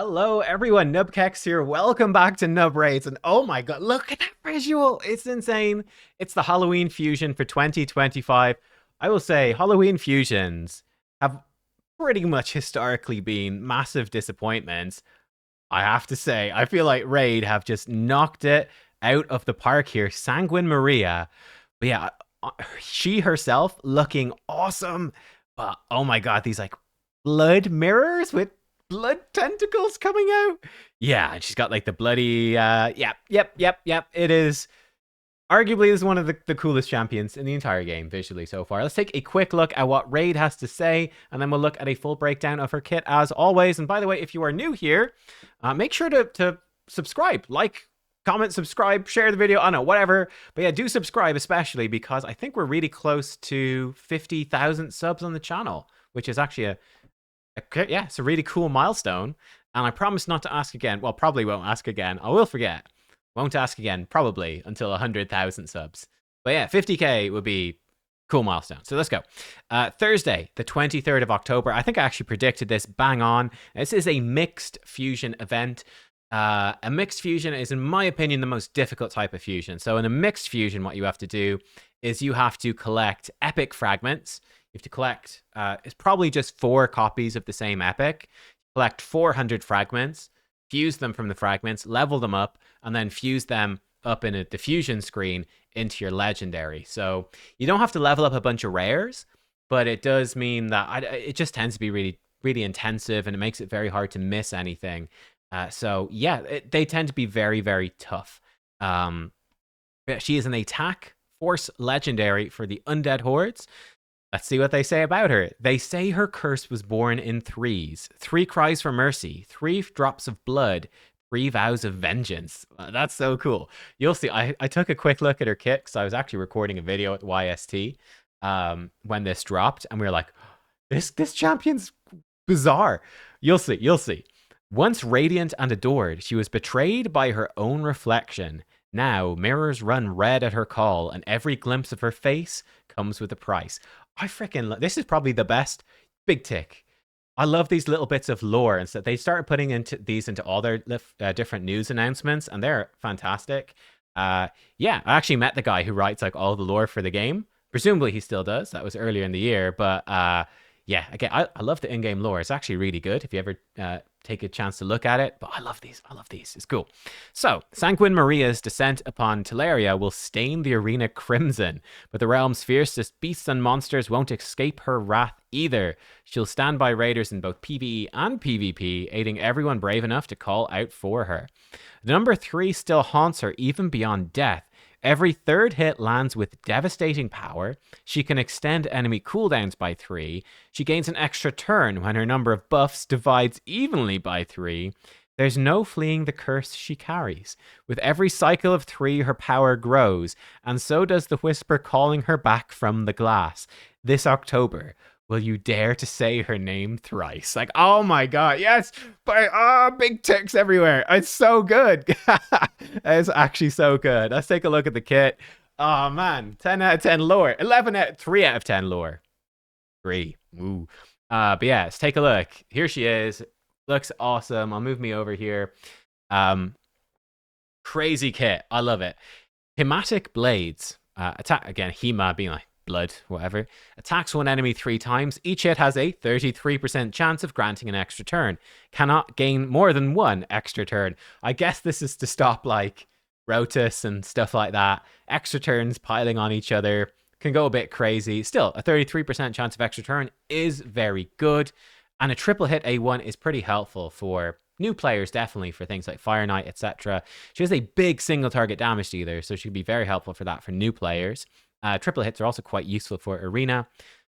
Hello, everyone. Nubkeks here. Welcome back to Nub Raids. And oh my god, look at that visual. It's insane. It's the Halloween fusion for 2025. I will say, Halloween fusions have pretty much historically been massive disappointments. I have to say, I feel like Raid have just knocked it out of the park here. Sanguine Maria. But yeah, she herself looking awesome. But oh my god, these like blood mirrors with blood tentacles coming out. Yeah, and she's got like the bloody yep. It is arguably is one of the coolest champions in the entire game visually so far. Let's take a quick look at what Raid has to say, and then we'll look at a full breakdown of her kit as always. And by the way, if you are new here, make sure to subscribe, like, comment, subscribe, share the video, I don't know, whatever. But yeah, do subscribe, especially because I think we're really close to 50,000 subs on the channel, which is actually yeah, it's a really cool milestone. And I promise not to ask again. Well, probably won't ask again. I will forget. Won't ask again, probably, until 100,000 subs. But yeah, 50k would be cool milestone. So let's go. Thursday, the 23rd of October. I think I actually predicted this bang on. This is a mixed fusion event. A mixed fusion is, in my opinion, the most difficult type of fusion. So in a mixed fusion, what you have to do is you have to collect epic fragments. You have to collect, it's probably just 4 copies of the same epic. Collect 400 fragments, fuse them from the fragments, level them up, and then fuse them up in a diffusion screen into your legendary. So you don't have to level up a bunch of rares, but it does mean that it just tends to be really, really intensive, and it makes it very hard to miss anything. So yeah, they tend to be very, very tough. She is an attack force legendary for the undead hordes. Let's see what they say about her. They say her curse was born in 3s. 3 cries for mercy, 3 drops of blood, 3 vows of vengeance. That's so cool. You'll see. I took a quick look at her kit because I was actually recording a video at YST when this dropped, and we were like, this champion's bizarre. You'll see. You'll see. Once radiant and adored, she was betrayed by her own reflection. Now, mirrors run red at her call, and every glimpse of her face comes with a price. I freaking this is probably the best. Big tick. I love these little bits of lore, and so they started putting these into all their different news announcements, and they're fantastic. Yeah, I actually met the guy who writes like all the lore for the game. Presumably he still does. That was earlier in the year, but yeah, again, I love the in-game lore. It's actually really good if you ever take a chance to look at it. But I love these. I love these. It's cool. So, Sanguine Maria's descent upon Teleria will stain the arena crimson, but the realm's fiercest beasts and monsters won't escape her wrath either. She'll stand by raiders in both PvE and PvP, aiding everyone brave enough to call out for her. The number 3 still haunts her even beyond death. Every 3rd hit lands with devastating power. She can extend enemy cooldowns by 3. She gains an extra turn when her number of buffs divides evenly by 3. There's no fleeing the curse she carries. With every cycle of 3, her power grows, and so does the whisper calling her back from the glass. This October, will you dare to say her name thrice? Like, oh my god, yes! But big ticks everywhere. It's so good. It's actually so good. Let's take a look at the kit. Oh man, 10 out of 10 lore. 3 out of 10 lore. 3. Ooh. But yeah, let's take a look. Here she is. Looks awesome. I'll move me over here. Crazy kit. I love it. Hematic blades. Attack again. Hema being like blood, whatever. Attacks one enemy 3 times. Each hit has a 33% chance of granting an extra turn. Cannot gain more than 1 extra turn. I guess this is to stop like Rotus and stuff like that. Extra turns piling on each other can go a bit crazy. Still, a 33% chance of extra turn is very good. And a triple hit A1 is pretty helpful for new players, definitely for things like Fire Knight, etc. She has a big single target damage dealer, so she can be very helpful for that for new players. Triple hits are also quite useful for Arena.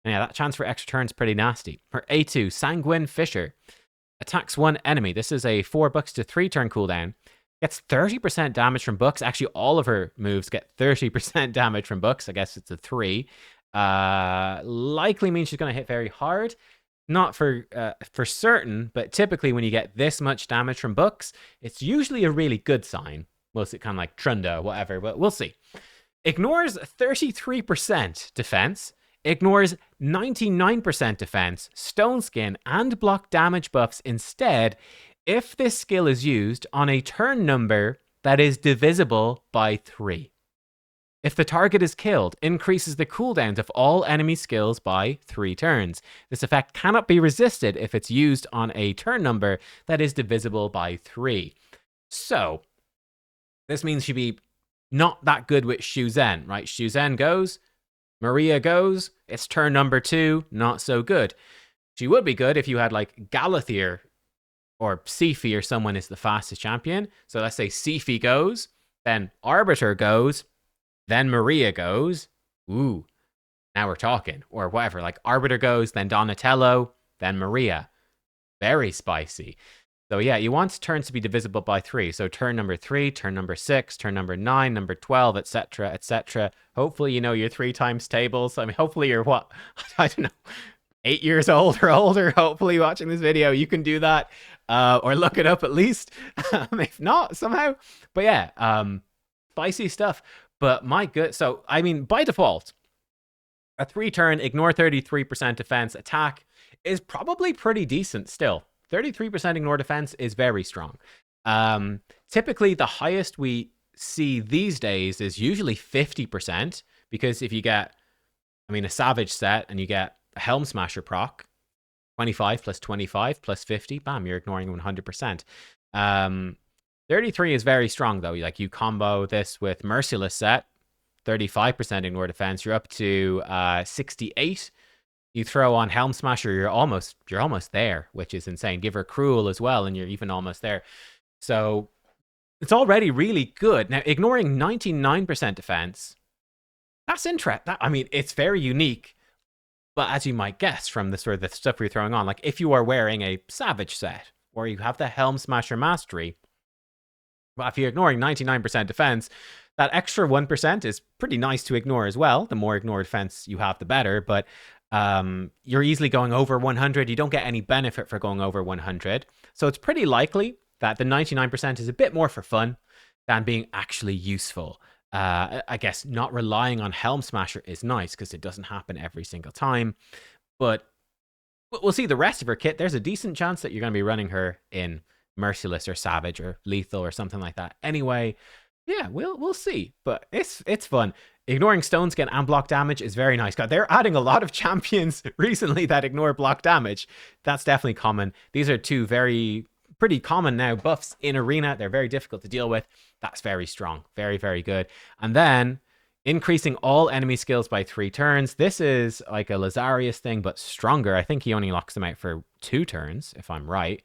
And yeah, that chance for extra turn is pretty nasty. Her A2, Sanguine Fisher. Attacks 1 enemy. This is a 4 bucks to 3 turn cooldown. Gets 30% damage from books. Actually, all of her moves get 30% damage from books. I guess it's a 3. Likely means she's going to hit very hard. Not for certain, but typically when you get this much damage from books, it's usually a really good sign. Well, it's kind of like Trunda, whatever, but we'll see. Ignores 33% defense, ignores 99% defense, stone skin, and block damage buffs instead, if this skill is used on a turn number that is divisible by 3. If the target is killed, increases the cooldowns of all enemy skills by 3 turns. This effect cannot be resisted if it's used on a turn number that is divisible by 3. So, this means she'd be not that good with Shuzen, right? Shuzen goes, Maria goes, it's turn number 2, not so good. She would be good if you had like Galathier or Sifi or someone is the fastest champion. So let's say Sifi goes, then Arbiter goes, then Maria goes. Ooh, now we're talking. Or whatever, like Arbiter goes, then Donatello, then Maria. Very spicy. So yeah, you want turns to be divisible by 3. So turn number 3, turn number 6, turn number 9, number 12, etc., etc. Hopefully you know your 3 times tables. I mean, hopefully you're what? I don't know. 8 years old or older, hopefully watching this video, you can do that. Or look it up at least. If not, somehow. But yeah, spicy stuff. But my good, so, I mean, by default, a 3-turn, ignore 33% defense attack is probably pretty decent still. 33% ignore defense is very strong. Typically, the highest we see these days is usually 50%, because if you get, I mean, a Savage set and you get a Helm Smasher proc, 25 plus 25 plus 50, bam, you're ignoring 100%. 33 is very strong, though. Like, you combo this with Merciless set, 35% ignore defense, you're up to 68. You throw on Helm Smasher, you're almost there, which is insane. Give her Cruel as well, and you're even almost there. So it's already really good. Now, ignoring 99% defense, that's interesting. I mean, it's very unique. But as you might guess from the sort of the stuff we're throwing on, like if you are wearing a Savage set, or you have the Helm Smasher Mastery, well, if you're ignoring 99% defense, that extra 1% is pretty nice to ignore as well. The more ignore defense you have, the better. But you're easily going over 100. You don't get any benefit for going over 100. So it's pretty likely that the 99% is a bit more for fun than being actually useful. I guess not relying on Helm Smasher is nice because it doesn't happen every single time. But we'll see the rest of her kit. There's a decent chance that you're going to be running her in Merciless or Savage or Lethal or something like that. Anyway, yeah, we'll see. But it's fun. Ignoring stone skin and block damage is very nice. God, they're adding a lot of champions recently that ignore block damage. That's definitely common. These are two pretty common now buffs in Arena. They're very difficult to deal with. That's very strong. Very, very good. And then increasing all enemy skills by 3 turns. This is like a Lazarius thing, but stronger. I think he only locks them out for 2 turns, if I'm right.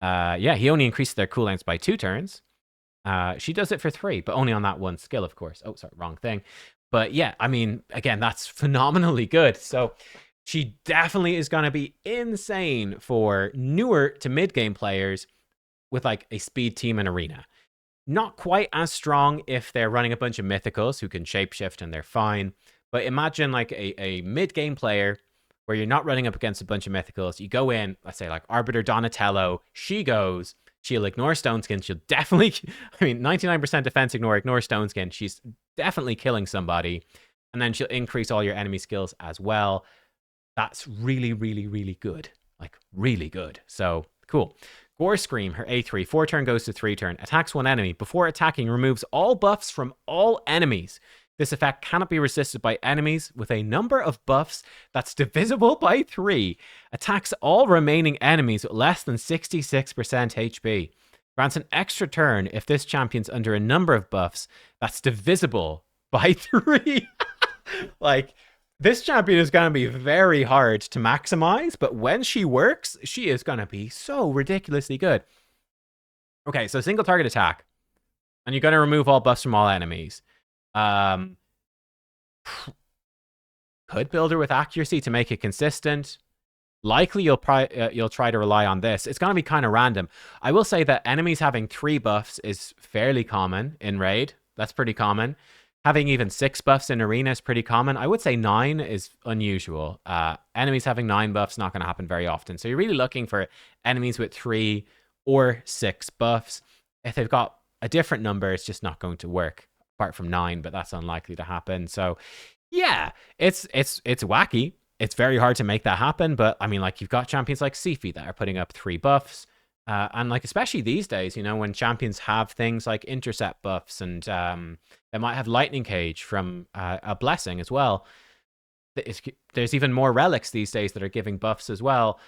Yeah, he only increases their cooldowns by 2 turns. She does it for 3, but only on that one skill, of course. Oh, sorry, wrong thing. But yeah, I mean, again, that's phenomenally good. So she definitely is going to be insane for newer to mid-game players with like a speed team in Arena. Not quite as strong if they're running a bunch of mythicals who can shapeshift and they're fine. But imagine like a mid-game player where you're not running up against a bunch of mythicals. You go in, let's say like Arbiter Donatello, she goes, she'll ignore Stone Skin. She'll definitely, I mean, 99% defense ignore Stone Skin. She's definitely killing somebody. And then she'll increase all your enemy skills as well. That's really, really, really good. Like, really good. So, cool. Gore Scream, her A3, 4-turn goes to 3-turn. Attacks one enemy. Before attacking, removes all buffs from all enemies. This effect cannot be resisted by enemies with a number of buffs that's divisible by 3. Attacks all remaining enemies with less than 66% HP. Grants an extra turn if this champion's under a number of buffs that's divisible by 3. Like, this champion is going to be very hard to maximize, but when she works, she is going to be so ridiculously good. Okay, so single target attack. And you're going to remove all buffs from all enemies. Could build her with accuracy to make it consistent. Likely you'll try to rely on this. It's going to be kind of random. I will say that enemies having 3 buffs is fairly common in Raid. That's pretty common. Having even 6 buffs in Arena is pretty common. I would say 9 is unusual. Enemies having 9 buffs, not going to happen very often. So you're really looking for enemies with 3 or 6 buffs. If they've got a different number, it's just not going to work, apart from 9, but that's unlikely to happen. So yeah, it's wacky. It's very hard to make that happen, but I mean, like, you've got champions like Sifi that are putting up 3 buffs. And like especially these days, when champions have things like intercept buffs and they might have lightning cage from a blessing as well. There's even more relics these days that are giving buffs as well.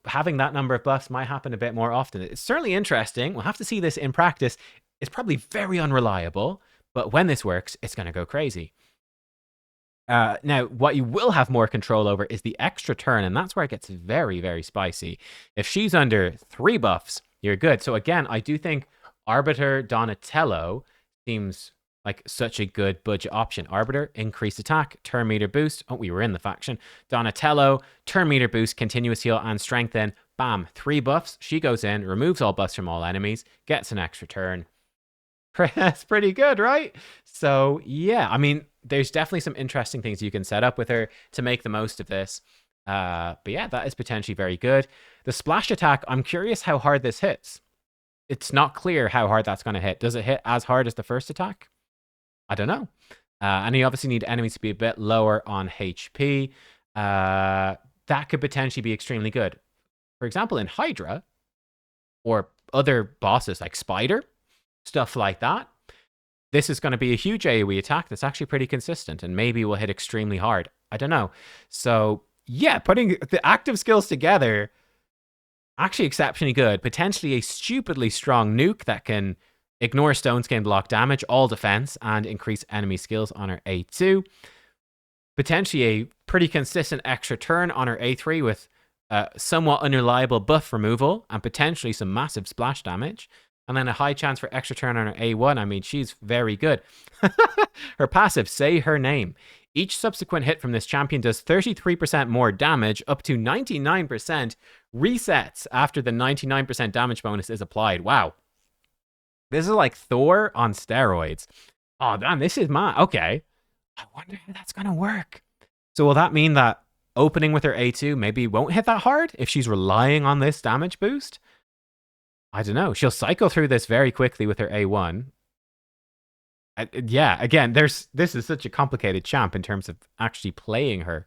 Having that number of buffs might happen a bit more often. It's certainly interesting. We'll have to see this in practice. It's probably very unreliable, but when this works, it's going to go crazy. Now, what you will have more control over is the extra turn, and that's where it gets very, very spicy. If she's under 3 buffs, you're good. So again, I do think Arbiter Donatello seems like such a good budget option. Arbiter, increased attack, turn meter boost. Oh, we were in the faction. Donatello, turn meter boost, continuous heal, and strengthen. Bam, 3 buffs. She goes in, removes all buffs from all enemies, gets an extra turn. That's pretty good, right? So yeah, I mean, there's definitely some interesting things you can set up with her to make the most of this. But yeah, that is potentially very good. The splash attack, I'm curious how hard this hits. It's not clear how hard that's going to hit. Does it hit as hard as the first attack? I don't know. And you obviously need enemies to be a bit lower on HP. That could potentially be extremely good. For example, in Hydra or other bosses like Spider, stuff like that, this is going to be a huge AoE attack that's actually pretty consistent and maybe will hit extremely hard. I don't know. So yeah, putting the active skills together, actually exceptionally good. Potentially a stupidly strong nuke that can ignore stone skin block damage, all defense, and increase enemy skills on her A2. Potentially a pretty consistent extra turn on her A3 with somewhat unreliable buff removal and potentially some massive splash damage. And then a high chance for extra turn on her A1. I mean, she's very good. Her passive, say her name. Each subsequent hit from this champion does 33% more damage, up to 99%, resets after the 99% damage bonus is applied. Wow. This is like Thor on steroids. Oh, damn, this is mad. Okay. I wonder how that's going to work. So will that mean that opening with her A2 maybe won't hit that hard if she's relying on this damage boost? I don't know. She'll cycle through this very quickly with her A1. Yeah, again, this is such a complicated champ in terms of actually playing her.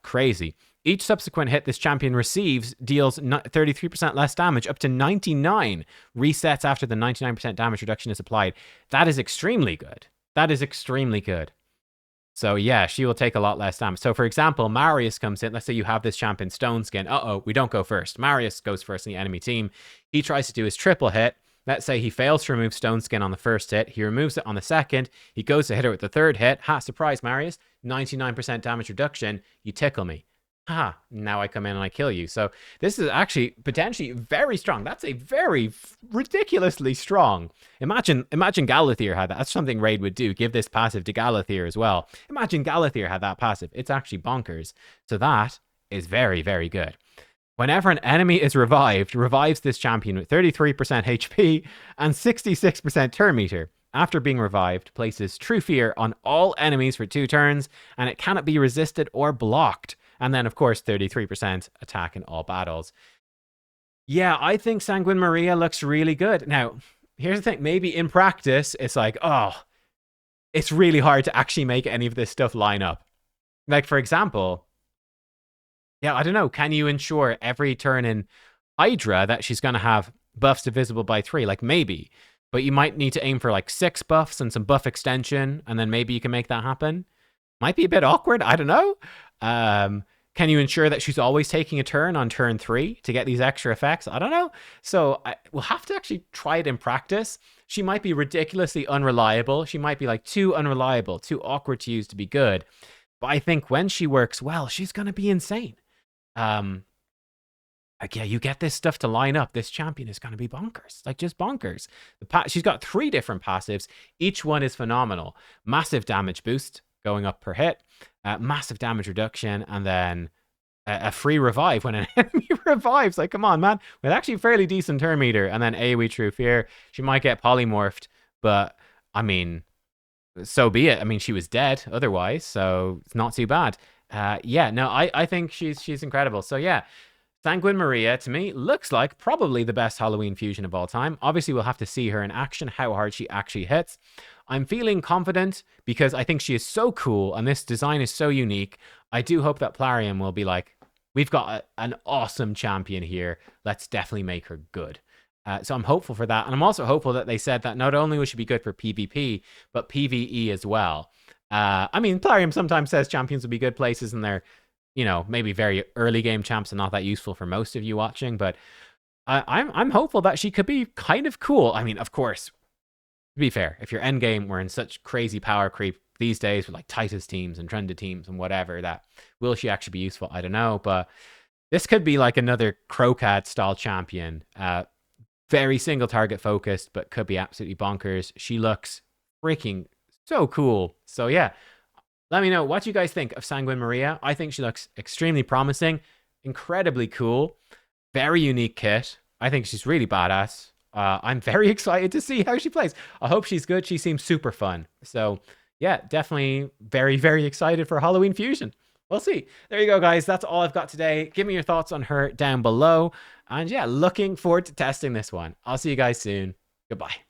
Crazy. Each subsequent hit this champion receives deals 33% less damage, up to 99. Resets after the 99% damage reduction is applied. That is extremely good. That is extremely good. So yeah, she will take a lot less damage. So for example, Marius comes in. Let's say you have this champion Stone Skin. Uh-oh, we don't go first. Marius goes first in the enemy team. He tries to do his triple hit. Let's say he fails to remove Stone Skin on the first hit. He removes it on the second. He goes to hit her with the third hit. Ha, surprise, Marius. 99% damage reduction. You tickle me. Ha, now I come in and I kill you. So this is actually potentially very strong. That's a very ridiculously strong. Imagine Galathier had that. That's something Raid would do. Give this passive to Galathier as well. Imagine Galathier had that passive. It's actually bonkers. So that is very, very good. Whenever an enemy is revived, revives this champion with 33% HP and 66% turn meter. After being revived, places True Fear on all enemies for 2 turns, and it cannot be resisted or blocked. And then, of course, 33% attack in all battles. Yeah, I think Sanguine Maria looks really good. Now, here's the thing. Maybe in practice, it's like, oh, it's really hard to actually make any of this stuff line up. Like, for example, yeah, I don't know. Can you ensure every turn in Hydra that she's going to have buffs divisible by 3? Like, maybe. But you might need to aim for, like, 6 buffs and some buff extension, and then maybe you can make that happen. Might be a bit awkward. I don't know. Can you ensure that she's always taking a turn on turn 3 to get these extra effects? I don't know. So we'll have to actually try it in practice. She might be ridiculously unreliable. She might be like too unreliable, too awkward to use to be good. But I think when she works well, she's going to be insane. Like, yeah, you get this stuff to line up. This champion is going to be bonkers. Like, just bonkers. She's got 3 different passives. Each one is phenomenal. Massive damage boost going up per hit. Massive damage reduction, and then a free revive when an enemy revives. Like, come on, man. With actually fairly decent turn meter, and then AoE True Fear. She might get polymorphed, but, I mean, so be it. I mean, she was dead otherwise, so it's not too bad. Yeah, no, I think she's incredible. So, yeah. Sanguine Maria, to me, looks like probably the best Halloween fusion of all time. Obviously, we'll have to see her in action, how hard she actually hits. I'm feeling confident because I think she is so cool and this design is so unique. I do hope that Plarium will be like, we've got an awesome champion here. Let's definitely make her good. So I'm hopeful for that. And I'm also hopeful that they said that not only will she be good for PvP, but PvE as well. I mean, Plarium sometimes says champions will be good places and they're, maybe very early game champs and not that useful for most of you watching. But I'm hopeful that she could be kind of cool. I mean, of course, to be fair, if you're endgame, we're in such crazy power creep these days with like Titus teams and trended teams and whatever, that will she actually be useful? I don't know. But this could be like another Crocad style champion. Very single target focused, but could be absolutely bonkers. She looks freaking so cool. So yeah, let me know what you guys think of Sanguine Maria. I think she looks extremely promising, incredibly cool, very unique kit. I think she's really badass. I'm very excited to see how she plays. I hope she's good. She seems super fun. So yeah, definitely very, very excited for Halloween Fusion. We'll see. There you go, guys. That's all I've got today. Give me your thoughts on her down below. And yeah, looking forward to testing this one. I'll see you guys soon. Goodbye.